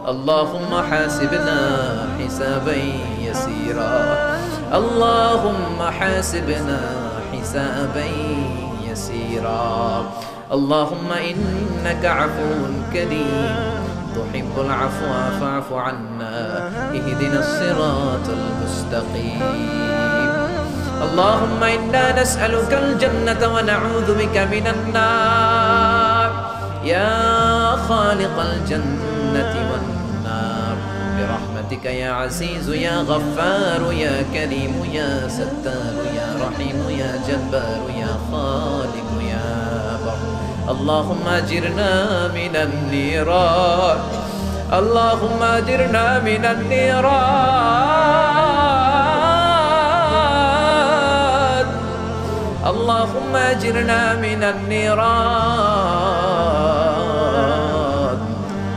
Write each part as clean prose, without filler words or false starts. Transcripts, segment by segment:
اللهم حاسبنا حسابا يسيرا اللهم حاسبنا حسابا يسيرا اللهم إنك عفو كريم تحب العفو فاعف عنا اهدنا الصراط المستقيم اللهم إنا نسألك الجنة ونعوذ بك من النار يا خالق الجنة والنار برحمتك يا عزيز يا غفار يا كريم يا ستار يا رحيم يا جبار يا خالق يا بر اللهم أجرنا من النيران اللهم أجرنا من النيران اللهم أجرنا من النيران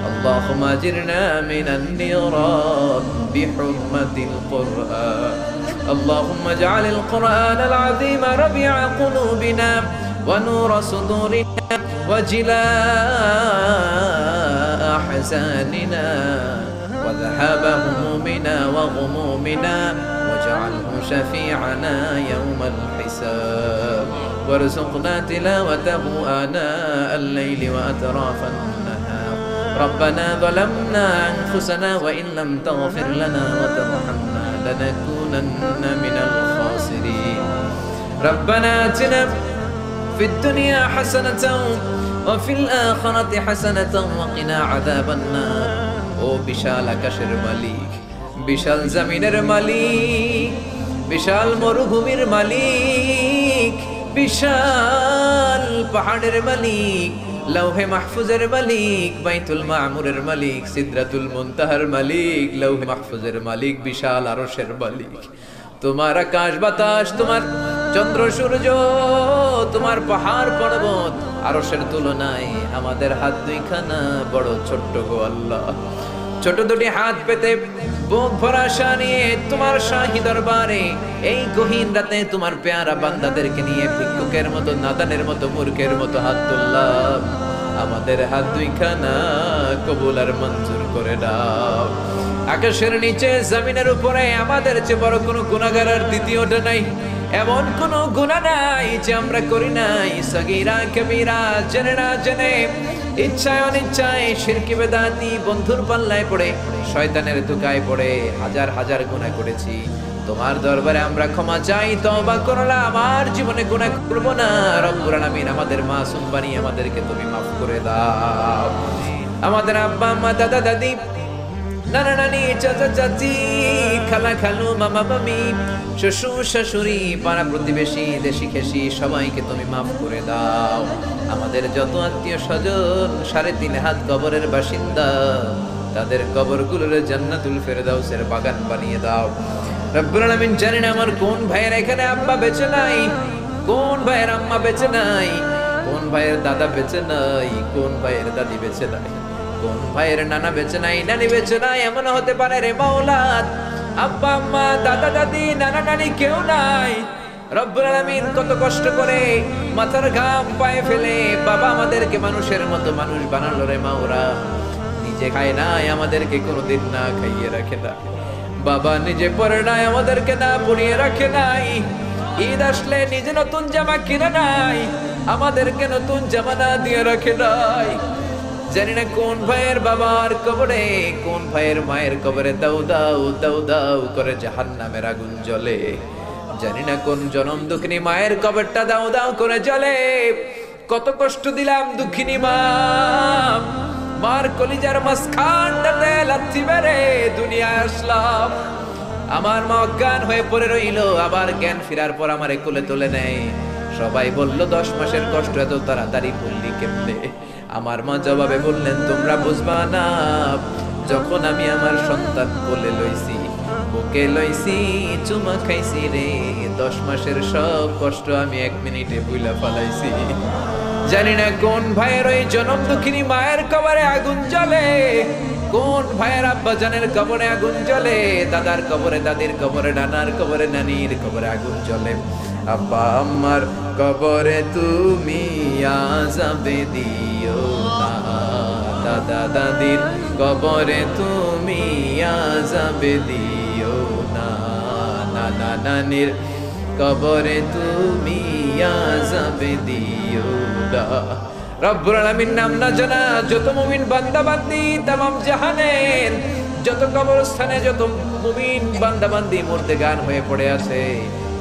اللهم أجرنا من النيران بحرمة القرآن اللهم اجعل القرآن العظيم ربيع قلوبنا ونور صدورنا وجلاء أحزاننا وذهاب همومنا وغمومنا واجعله شفيعنا يوم الحساب وارزقنا تلاوته آناء الليل وأطراف النهار ربنا ظلمنا أنفسنا وإن لم تغفر لنا وترحمنا لنكونن من الخاسرين ربنا آتنا في الدنيا حسنة وفي الآخرة حسنة وقنا عذاب النار ও বিশাল আকাশের মালিক বিশাল জমিনের মালিক বিশাল মরুভূমির মালিক বিশাল পাহাড়ের মালিক লৌহে মাহফুজের মালিক বাইতুল মামুরের মালিক সিদরাতুল মুনতাহার মালিক লৌহে মাহফুজের মালিক বিশাল আরশের মালিক তোমার আকাশ বাতাস তোমার চন্দ্র সূর্য তোমার পাহাড় পর্বত আরশের তুলনায় আমাদের হাত দুইখানা বড় ছোট্ট গো আল্লাহ ছোট দুটি হাত পেতে বুক ভরা আশা নিয়ে তোমার শাহী দরবারে এই গহীন রাতে তোমার পেয়ারা বান্দাদেরকে নিয়ে ভিক্ষুকের মতো নাদানের মতো মূর্খের মতো হাত তুললাম আমাদের হাত দুইখানা কবুল আর মঞ্জুর করে দাও আকাশের নিচে জমিনের উপরে আমাদের চেয়ে বড় কোনো গুনাহগার আর দ্বিতীয়টা নাই এমন কোনো গুনাহ নাই যে আমরা করি নাই সগীরা কবিরা জেনে না জেনে ইচ্ছায় অনিচ্ছায় শিরকি বেদাতি বন্ধুর পাল্লায় পড়ে শয়তানের ধোঁকায় পড়ে হাজার হাজার গুনাহ করেছি তোমার দরবারে আমরা ক্ষমা চাই তওবা করলাম আমার জীবনে গুনাহ করব না রব্বুল আলামিন আমাদের মাসুম বানিয়ে আমাদেরকে তুমি মাফ করে দাও আমাদের আব্বা আম্মা দাদা দাদি নানা নানি চাচা চাচি খালা খালু মামা মামি শ্বশুর শাশুড়ি পাড়া প্রতিবেশী দেশি খেসি সবাইকে তুমি মাফ করে দাও আমাদের যত আত্মীয় স্বজন 3.5 হাত কবরের বাসিন্দা তাদের কবরগুলোর জান্নাতুল ফেরদাউসের বাগান বানিয়ে দাও রব্বুল আলামিন জানেন আমার কোন ভাইয়ের এখানে আব্বা বেঁচে নাই কোন ভাইয়ের আম্মা বেঁচে নাই কোন ভাইয়ের দাদা বেঁচে নাই কোন ভাইয়ের দাদি বেঁচে নাই কোন ভাইয়ের নানা বেঁচে নাই নানি বেঁচে নাই এমন হতে পারে রে মাওলা আব্বা আম্মা দাদা দাদি নানা নানি কেউ নাই রব্বুল আলামিন কত কষ্ট করে মাথার ঘাম পায়ে ফেলে বাবা আমাদেরকে মানুষের মতো মানুষ বানালো রে মাওলা নিজে খায় নাই আমাদেরকে কোনোদিন না খাইয়ে রাখে না বাবা নিজে পরে নাই আমাদেরকে না পরিয়ে রাখে নাই ঈদ আসলে নিজে নতুন জামা কিনে নাই আমাদেরকে নতুন জামা না দিয়ে রাখে নাই জানি না কোন ভাইয়ের বাবার কবরে কোন ভাইয়ের মায়ের কবরে দাউ দাউ দাউ দাউ করে জাহান্নামের আগুন জ্বলে জানি না কোন জনম দুঃখিনী মায়ের কবরটা দাউ দাউ করে জ্বলে কত কষ্ট দিলাম দুঃখিনী মা মার কলিজার মাঝখানটাতে লাথি মেরে দুনিয়ায় আসলাম আমার মা অজ্ঞান হয়ে পড়ে রইল আবার জ্ঞান ফেরার পর আমারে কোলে তুলে নেয় সবাই বলল 10 মাসের কষ্ট এত তাড়াতাড়ি ভুললি কেমনে আমার মা জবাবে বললেন তোমরা বুঝবা না যখন আমি আমার সন্তান কোলে লইছি বুকে লইছি চুমা খাইছি রে 10 মাসের সব কষ্ট আমি 1 মিনিটে ভুলা ফলাইছি জানি না কোন ভাইয়ের ওই জনম দুঃখিনী মায়ের কবরে আগুন জ্বলে কোন ভাইয়ের আব্বা জানের কবরে আগুন জ্বলে দাদার কবরে দাদির কবরে নানার কবরে নানির কবরে আগুন জ্বলে আব্বা আম্মার কবরে তুমি আযাব দিও না দাদা দাদির কবরে তুমি আযাব দিও না, নানা নানির কবরে তুমি আযাব দিও না। রব্বুল আলামিন নাম না জানা যত মুমিন বান্দা বান্দি তামাম জাহানের যত কবরস্থানে যত মুমিন বান্দা বান্দি মুর্দেগান হয়ে পড়ে আছে,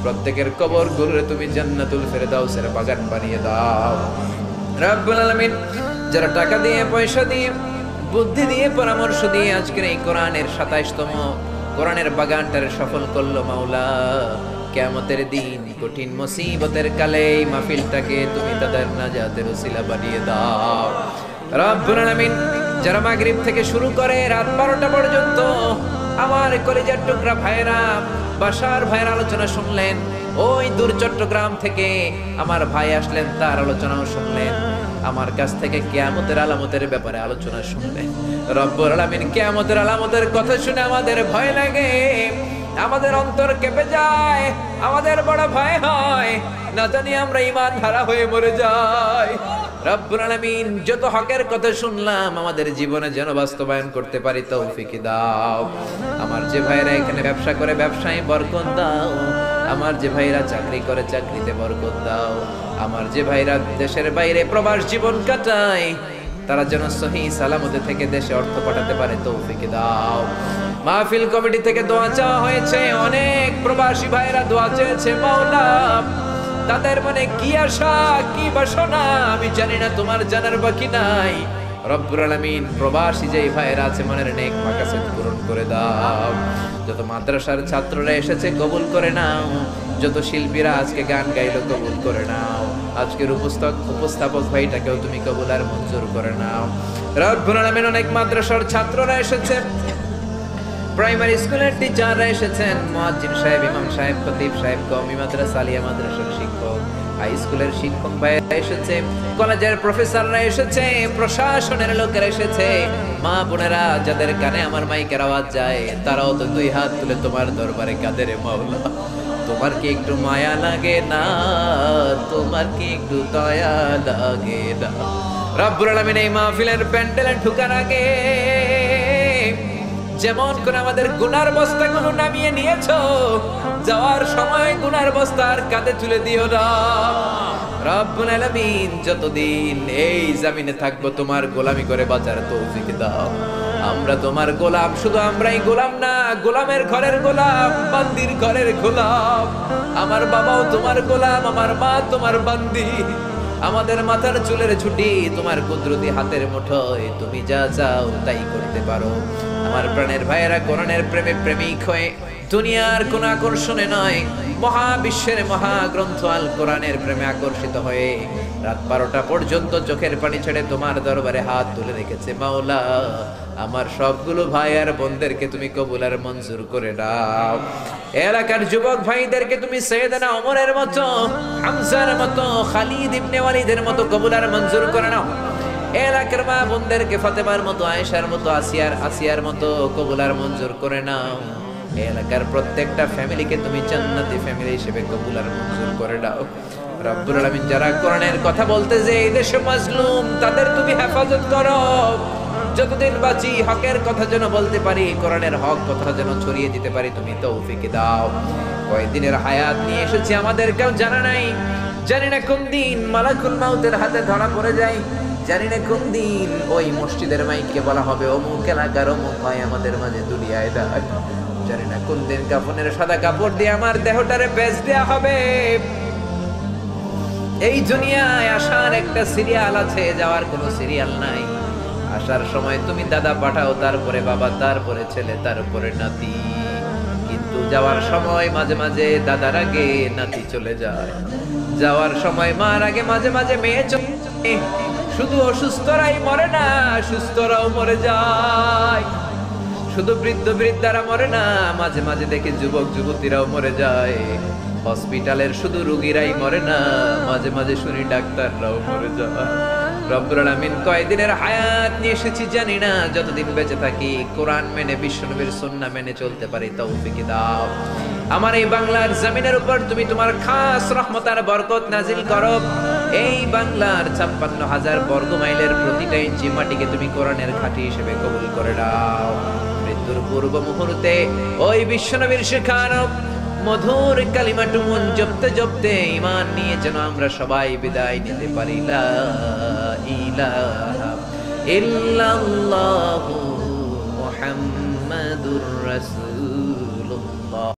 প্রত্যেকের কবর গুলোরে তুমি জান্নাতুল ফেরদাউসের বাগান বানিয়ে দাও। রব্বুল আলামিন যারা টাকা দিয়ে পয়সা দিয়ে বুদ্ধি দিয়ে পরামর্শ দিয়ে আজকের এই কোরআনের 27তম কোরআনের বাগানটারে সফল করলো মাওলা, কিয়ামতের দিন কঠিন মুসিবতের কালে এই মাহফিলটাকে তুমি তাদের নাজাতের ওসিলা বানিয়ে দাও। রব্বুল আলামিন যারা মাগরিব থেকে শুরু করে রাত 12টা পর্যন্ত আমার কলিজার টুকরা ভাইরা বাসার ভাইয়ের আলোচনা শুনলেন, ওই দূর চট্টগ্রাম থেকে আমার ভাই আসলেন তার আলোচনাও শুনলেন, আমার কাছ থেকে কিয়ামতের আলামতের ব্যাপারে আলোচনা শুনলেন। রব্বুল আলামিন কিয়ামতের আলামতের কথা শুনে আমাদের ভয় লাগে, আমাদের অন্তর কেঁপে যায়, আমাদের বড় ভয় হয়, না জানি আমরা ঈমান হারা হয়ে মরে যাই। রব্বুল আলামিন যত হকের কথা শুনলাম আমাদের জীবনে যেন বাস্তবায়ন করতে পারি তৌফিক দাও। আমার যে ভাইরা এখানে ব্যবসা করে ব্যবসায় বরকত দাও, আমার যে ভাইরা চাকরি করে চাকরিতে বরকত দাও, আমার যে ভাইরা দেশের বাইরে প্রবাস জীবন কাটায় তারা যেন সহিহ সালামতে থেকে দেশে অর্থ পাঠাতে পারে তৌফিক দাও। মাহফিল কমিটি থেকে দোয়া চাওয়া হয়েছে, অনেক প্রবাসী ভাইরা দোয়া চেয়েছে মাওলা, তাদের মনে কি আশা কি বাসনা আমি জানি না, তোমার জানার বাকি নাই। রব্বুল আলামিন প্রবাসী যেই ভাইরা আছে মনের নেক মাকাসিদ পূরণ করে দাও। যত মাদ্রাসার ছাত্ররা এসেছে কবুল করে নাও, যত শিল্পীরা আজকে গান গাইলো কবুল করে নাও, আজকের উপস্থাপক ভাইটাকেও তুমি কবুল আর মঞ্জুর করে নাও। রব্বুল আলামিন অনেক মাদ্রাসার ছাত্ররা এসেছে, প্রাইমারি স্কুলের টিচাররা এসেছেন, মুয়াজ্জিন সাহেব, ইমাম সাহেব, খতিব সাহেব, কওমি মাদ্রাসা, আলিয়া মাদ্রাসার শিক্ষক, হাই স্কুলের শিক্ষক ভাইরা এসেছে, কলেজের প্রফেসররা এসেছে, প্রশাসনের লোকেরা এসেছে, মা বোনেরা যাদের কানে আমার মাইকের আওয়াজ যায় তারাও তো দুই হাত তুলে তোমার দরবারে কাঁদে রে মাওলা। তোমার কি একটু মায়া লাগে না, তোমার কি একটু দয়া লাগে না? রব্বুল আলামিন এই মাহফিলের প্যান্ডেলে ঢোকার আগে যেমন করে আমাদের গুনার বস্তাগুলো নামিয়ে নিয়েছো, যাওয়ার সময় গুনার বস্তার কাঁধে তুলে দিও না। রব্বুল আলামিন যতদিন এই জমিনে থাকবো তোমার গোলামি করে বাঁচার তৌফিক দাও। আমরা তোমার গোলাম, শুধু আমরাই গোলাম না, গোলামের ঘরের গোলাম, বান্দির ঘরের গোলাম। আমার বাবাও তোমার গোলাম, আমার মা তোমার বান্দি, আমাদের মাথার চুলের ছুটি তোমার কুদরতি হাতের মুঠোয়, তুমি যা চাও তাই করতে পারো। আমার প্রাণের ভাইয়েরা কোরআনের প্রেমে প্রেমিক হয়ে দুনিয়ার কোন আকর্ষণে নয়, মহাবিশ্বের মহাগ্রন্থ আল কোরআনের প্রেমে আকর্ষিত হয়ে রাত 12টা পর্যন্ত চোখের পানি ছেড়ে তোমার দরবারে হাত তুলে রেখেছে মাওলা। আমার সবগুলো ভাই আর বোনদেরকে তুমি কবুল আর মঞ্জুর করে দাও। এলাকার যুবক ভাইদেরকে তুমি সাইয়েদনা ওমরের মতো, হামজার মতো, খালিদ ইবনে ওয়ালিদের মতো কবুল আর মঞ্জুর করে নাও। এলাকার মা বোনদেরকে ফাতেমার মতো, আয়েশার মতো, আসিয়ার মতো কবুল আর মঞ্জুর করে নাও। এলাকার প্রত্যেকটা ফ্যামিলিকে তুমি জান্নাতি ফ্যামিলি হিসেবে কবুল আর মঞ্জুর করে দাও। রব্বুল আলামিন যারা কোরআনের কথা বলতে যে এই দেশে মাজলুম তাদের তুমি হেফাজত করো। যতদিন বাঁচি হকের কথা যেন বলতে পারি, কোরআনের হক কথা যেন ছড়িয়ে দিতে পারি, তুমি তৌফিক দাও। কয়দিনের হায়াত নিয়ে এসেছি আমাদের কেউ জানা নাই, জানি না কোন দিন মালাকুল মাউতের হাতে ধরা পড়ে যায়, জানি না কোন দিন ওই মসজিদের মাইকে বলা হবে অমুক এলাকার অমুক ভাই আমাদের মাঝে দুনিয়ায় ডাক, জানি না কোন দিন কাফনের সাদা কাপড় দিয়ে আমার দেহটারে বেচ দেয়া হবে। এই দুনিয়ায় আসার একটা সিরিয়াল আছে, যাওয়ার কোনো সিরিয়াল নাই। আসার সময় তুমি দাদা পাঠাও, তারপরে বাবা, তারপরে ছেলে, তারপরে নাতি, কিন্তু যাওয়ার সময় মাঝে মাঝে দাদার আগে নাতি চলে যায়, যাওয়ার সময় মার আগে মাঝে মাঝে মেয়ে চলে যায়। শুধু অসুস্থরাই মরে না, সুস্থরাও মরে যায়। শুধু বৃদ্ধ বৃদ্ধারা মরে না, মাঝে মাঝে দেখে যুবক যুবতীরাও মরে যায়। হসপিটালের শুধু রোগীরাই মরে না, মাঝে মাঝে শুনি ডাক্তাররাও মরে যায়। রব্বুল আলামিন কয়দিনের হায়াত নিয়ে এসেছি জানি না, যতদিন বেঁচে থাকি কোরআন মেনে বিশ্বনবীর সুন্নাহ মেনে চলতে পারি তৌফিক দাও। আমার এই বাংলার জমিনের উপর তুমি তোমার খাস রহমত আর বরকত নাজিল করো। এই বাংলার 56,000 বর্গ মাইলের প্রতিটা ইঞ্চি মাটিকে তুমি কোরআনের ঘাঁটি হিসেবে কবুল করে নাও। মৃত্যুর পূর্ব মুহূর্তে ওই বিশ্বনবীর শেখানো মধুর কালিমাটু মন জপতে জপতে ঈমান নিয়ে যেন আমরা সবাই বিদায় নিতে পারি। লা ইলাহা ইল্লাল্লাহু মুহাম্মাদুর রাসূল।